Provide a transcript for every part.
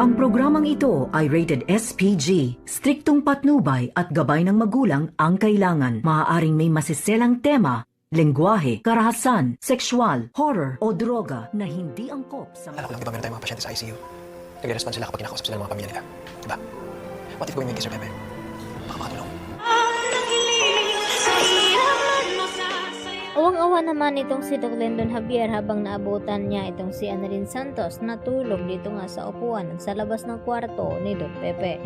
Ang programang ito ay rated SPG. Striktong patnubay at gabay ng magulang ang kailangan. Maaaring may masiselang tema, lengguwahe, karahasan, sexual, horror o droga na hindi angkop sa... Alam ko lang, di ba meron tayong mga pasyente sa ICU? Nag-respond sila kapag kinakausap sila ng mga pamilya nila. Diba? What if gawin mo yung kay Sir Pepe? Baka makatulong. Awang-awa naman itong si Doc Lendon Javier habang naabutan niya itong si Annalyn Santos na tulog dito nga sa upuan sa labas ng kwarto ni Doc Pepe.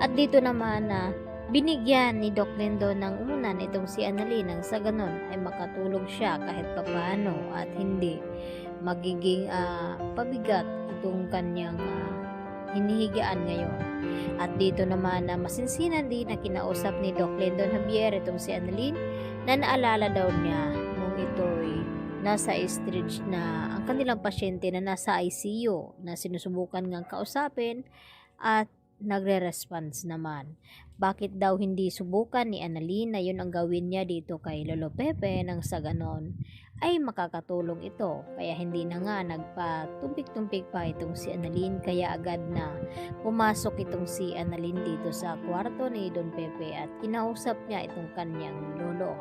At dito naman na binigyan ni Doc Lendon ng unan itong si Annalyn nang sa ganon ay makatulog siya kahit papaano at hindi magiging pabigat itong kanyang hinihigaan ngayon. At dito naman na masinsinan din na kinausap ni Doc Lendon Javier itong si Annalyn na naalala daw niya nung ito'y nasa stage na ang kanilang pasyente na nasa ICU na sinusubukan ngang kausapin at nagre-response naman. Bakit daw hindi subukan ni Annalyn na yun ang gawin niya dito kay Lolo Pepe nang sa ganon ay makakatulong ito. Kaya hindi na nga nagpatumpik-tumpik pa itong si Annalyn, kaya agad na pumasok itong si Annalyn dito sa kwarto ni Don Pepe at kinausap niya itong kanyang lolo.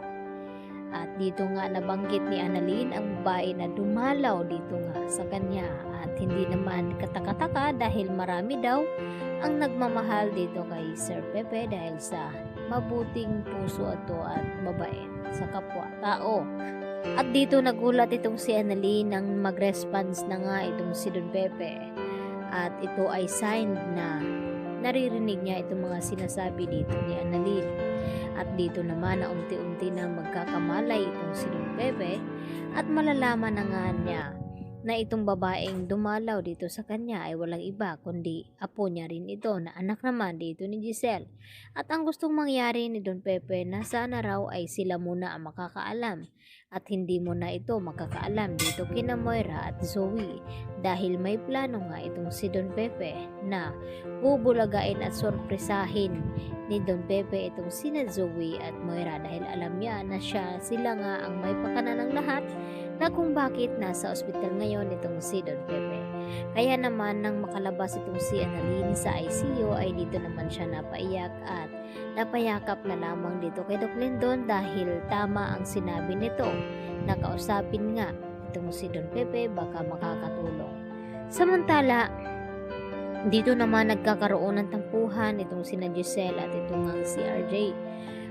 At dito nga nabanggit ni Annalyn ang babae na dumalaw dito nga sa kanya at hindi naman katakataka dahil marami daw ang nagmamahal dito kay Sir Pepe dahil sa mabuting puso ito at mabait sa kapwa-tao. At dito nagulat itong si Annalyn nang mag-response na nga itong si Don Pepe at ito ay sign na naririnig niya itong mga sinasabi dito ni Annalyn. At dito naman na unti-unti na magkakamalay itong si Don Pepe at malalaman na nga niya na itong babaeng dumalaw dito sa kanya ay walang iba kundi apo niya rin ito na anak naman dito ni Giselle. At ang gustong mangyari ni Don Pepe na sana raw ay sila muna ang makakaalam at hindi mo na ito makakaalam dito kina Moira at Zoe dahil may plano nga itong si Don Pepe na bubulagain at sorpresahin ni Don Pepe itong sina Zoe at Moira dahil alam niya na sila nga ang may pakana ng lahat na kung bakit nasa ospital ngayon itong si Don Pepe. Kaya naman nang makalabas itong si Annalyn sa ICU ay dito naman siya napaiyak at napayakap na lamang dito kay Doc Lendon dahil tama ang sinabi nito na kausapin nga itong si Don Pepe baka makakatulong. Samantala, dito naman nagkakaroon ng tampuhan itong sina Giselle at itong nga si RJ.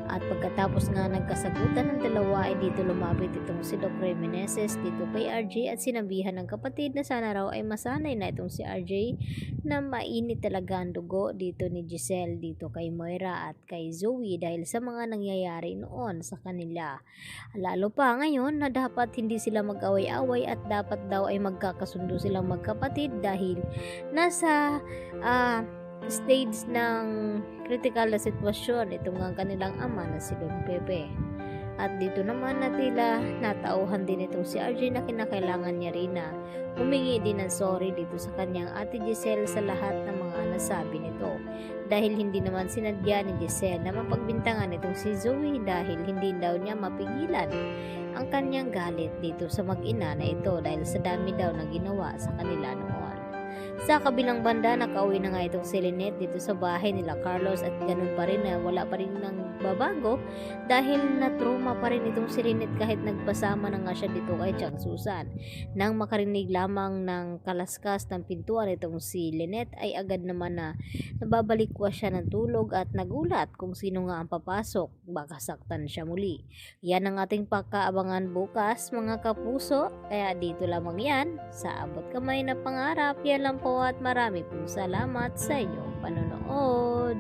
At pagkatapos nga nagkasagutan ng dalawa ay dito lumapit itong si Doc Remeneses dito kay RJ at sinabihan ng kapatid na sana raw ay masanay na itong si RJ na mainit talaga ang dugo dito ni Giselle dito kay Moira at kay Zoe dahil sa mga nangyayari noon sa kanila. Lalo pa ngayon na dapat hindi sila mag-away-away at dapat daw ay magkakasundo silang magkapatid dahil nasa stage ng critical na sitwasyon itong ang kanilang ama na si Don Pepe. At dito naman na tila natauhan din itong si RJ na kinakailangan niya rin na humingi din ng sorry dito sa kanyang ate Giselle sa lahat ng mga nasabi nito dahil hindi naman sinadya ni Giselle na mapagbintangan itong si Zoe dahil hindi daw niya mapigilan ang kanyang galit dito sa mag-ina na ito dahil sa dami daw na ginawa sa kanila noon. Sa kabilang banda, nakauwi na nga itong si Lynette dito sa bahay nila Carlos at ganun pa rin na wala pa rin ng babago dahil na-trauma pa rin itong si Lynette kahit nagpasama na nga siya dito kay Chang Susan. Nang makarinig lamang ng kalaskas ng pintuan itong si Lynette ay agad naman na nababalikwa siya ng tulog at nagulat kung sino nga ang papasok, baka saktan siya muli. Yan ang ating pagkaabangan bukas mga kapuso, kaya dito lamang yan sa Abot Kamay na Pangarap. Yan lang po at marami pong salamat sa inyong panonood.